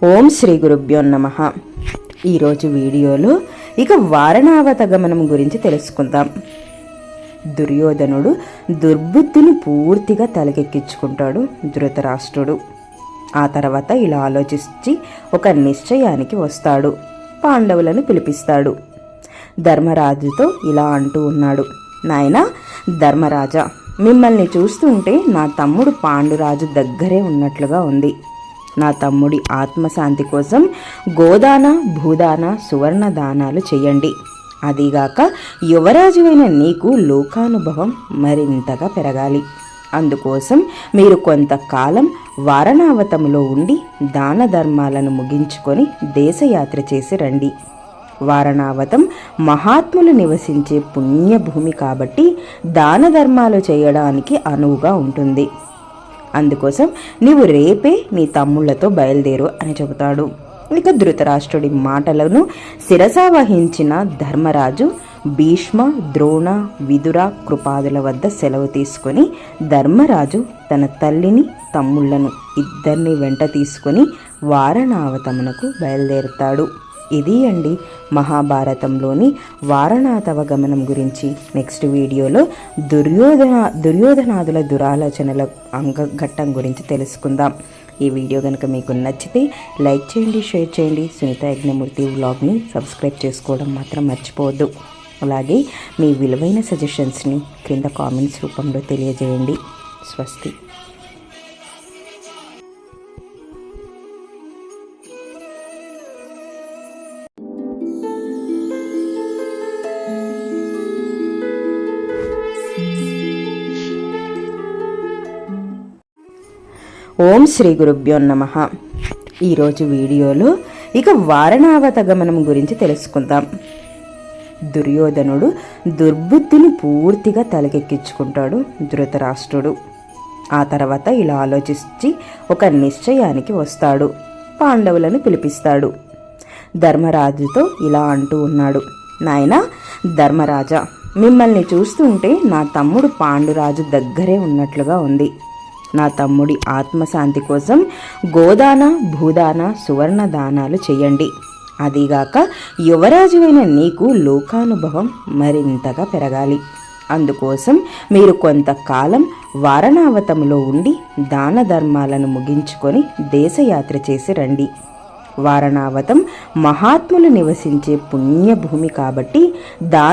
ఓం శ్రీ గురుభ్యో నమః. ఈరోజు వీడియోలో ఇక వారణావత గమనం గురించి తెలుసుకుందాం. దుర్యోధనుడు దుర్బుద్ధిని పూర్తిగా తలకెక్కించుకుంటాడు ధృతరాష్ట్రుడు. ఆ తర్వాత ఇలా ఆలోచించి ఒక నిశ్చయానికి వస్తాడు. పాండవులను పిలిపిస్తాడు. ధర్మరాజుతో ఇలా అంటూ ఉన్నాడు, నాయనా ధర్మరాజా, మిమ్మల్ని చూస్తుంటే నా తమ్ముడు పాండురాజు దగ్గరే ఉన్నట్లుగా ఉంది. నా తమ్ముడి ఆత్మశాంతి కోసం గోదాన భూదాన సువర్ణ దానాలు చేయండి. అదిగాక యువరాజువైన నీకు లోకానుభవం మరింతగా పెరగాలి. అందుకోసం మీరు కొంతకాలం వారణావతంలో ఉండి దాన ధర్మాలను ముగించుకొని దేశయాత్ర చేసి రండి. వారణావతం మహాత్ములు నివసించే పుణ్యభూమి కాబట్టి దాన ధర్మాలు చేయడానికి అనువుగా ఉంటుంది. అందుకోసం నీవు రేపే నీ తమ్ముళ్లతో బయలుదేరు అని చెబుతాడు. ఇక ధృతరాష్ట్రుడి మాటలను శిరసావహించిన ధర్మరాజు భీష్మ, ద్రోణ, విదుర, కృపాదుల వద్ద సెలవు తీసుకొని ధర్మరాజు తన తల్లిని, తమ్ముళ్లను ఇద్దరిని వెంట తీసుకొని వారణావతమునకు బయలుదేరుతాడు. ఇది అండి మహాభారతంలోని వారణావత గమనం గురించి. నెక్స్ట్ వీడియోలో దుర్యోధనాదుల దురాలోచనల ఘట్టం గురించి తెలుసుకుందాం. ఈ వీడియో కనుక మీకు నచ్చితే లైక్ చేయండి, షేర్ చేయండి. సునీత యజ్ఞమూర్తి వ్లాగ్ని సబ్స్క్రైబ్ చేసుకోవడం మాత్రం మర్చిపోవద్దు. అలాగే మీ విలువైన సజెషన్స్ని క్రింద కామెంట్స్ రూపంలో తెలియజేయండి. స్వస్తి. ఓం శ్రీ గురుభ్యో నమః. ఈరోజు వీడియోలో ఇక వారణావత గమనం గురించి తెలుసుకుందాం. దుర్యోధనుడు దుర్బుద్ధిని పూర్తిగా తలకెక్కించుకుంటాడు ధృతరాష్ట్రుడు. ఆ తర్వాత ఇలా ఆలోచించి ఒక నిశ్చయానికి వస్తాడు. పాండవులను పిలిపిస్తాడు. ధర్మరాజుతో ఇలా అంటూ ఉన్నాడు, నాయనా ధర్మరాజా, మిమ్మల్ని చూస్తుంటే నా తమ్ముడు పాండురాజు దగ్గరే ఉన్నట్లుగా ఉంది. నా తమ్ముడి ఆత్మశాంతి కోసం గోదాన భూదాన సువర్ణ దానాలు చేయండి. అదిగాక యువరాజువైన నీకు లోకానుభవం మరింతగా పెరగాలి. అందుకోసం మీరు కొంతకాలం వారణావతంలో ఉండి దాన ధర్మాలను ముగించుకొని దేశయాత్ర చేసి రండి. వారణావతం మహాత్ములు నివసించే పుణ్యభూమి కాబట్టి దాన